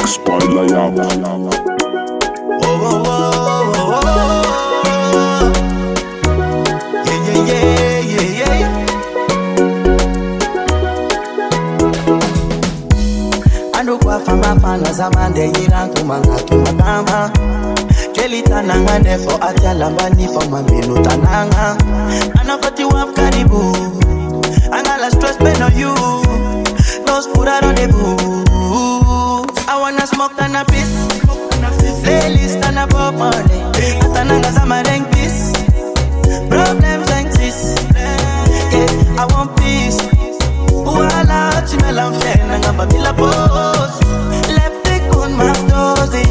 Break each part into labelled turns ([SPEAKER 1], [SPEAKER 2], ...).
[SPEAKER 1] Spoiler out.
[SPEAKER 2] Andukwa fama fana zamande yirangu mangatu magama Keli tananga nefo atyalambani for mamelu tananga Anakoti waf karibu Angala stress pain on you Nos pura rendezvous I wanna smoke cannabis Playlist and a pop money Atananga zamareng this Problems exist Yeah, I want peace Wala chimela mfena ngamba bila boss Left it on my dozy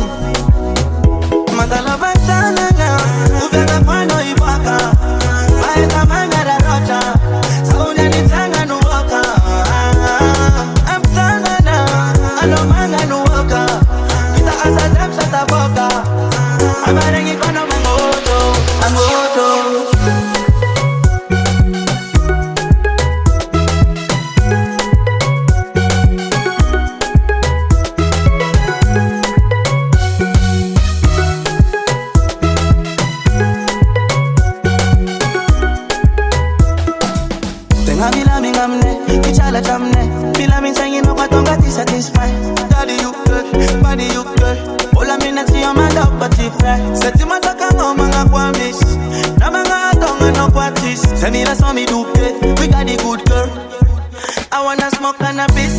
[SPEAKER 2] Mandala vantana nga Uvega kwano ibaka Maeta mangara rocha Saunya nitanga nuwaka Amtana na Alo manga nuwaka Kita asa dem sata boka Amarengi kono mangoto Angoto Kichala chamne, feel I'm singing up, I don't get satisfied. Daddy you good, body you good. All I'm in see your man up, but if I set him at a come manga kwamis. Namanga don't know what is. Send me that's what me do, we got the good girl. I wanna smoke cannabis,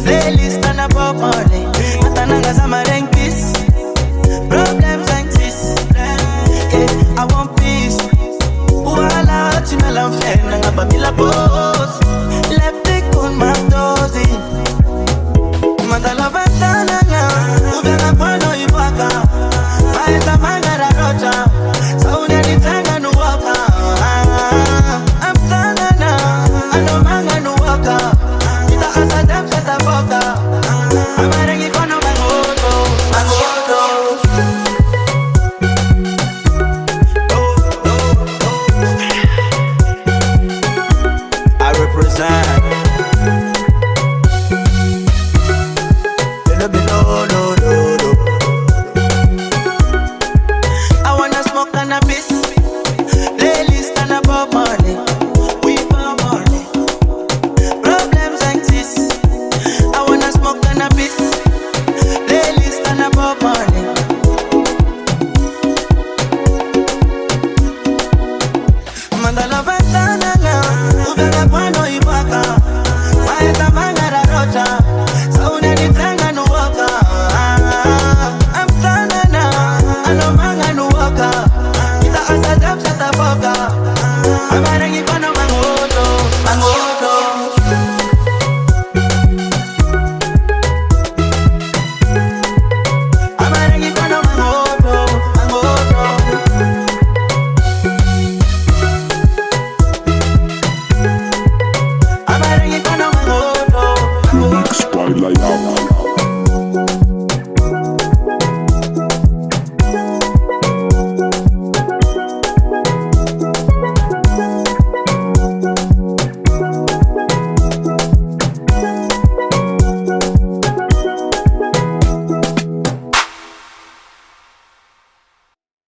[SPEAKER 2] playlist and a pop money. Atananga zamareng kiss. Problems exist, yeah, I want peace. Wala chimela mfena ngaba bila boss Left it on my dozy Mandala vantana nga Uvega kwano ibaka Maeta mangara rocha Saunya nitanga nuwaka Amtana na Ano manga nuwaka Kita asa dem seta boka Amarengi kono mangoto Mangoto represent. I wanna smoke cannabis, playlist and a pop money. We pop money. Problems exist. I wanna smoke cannabis, playlist and a pop money. Mandala vantana nga Uvega kwano ibaka Maeta mangara rocha Saunya nitanga nuwaka Amtana na Ano manga nuwaka Kita asa dem sata boka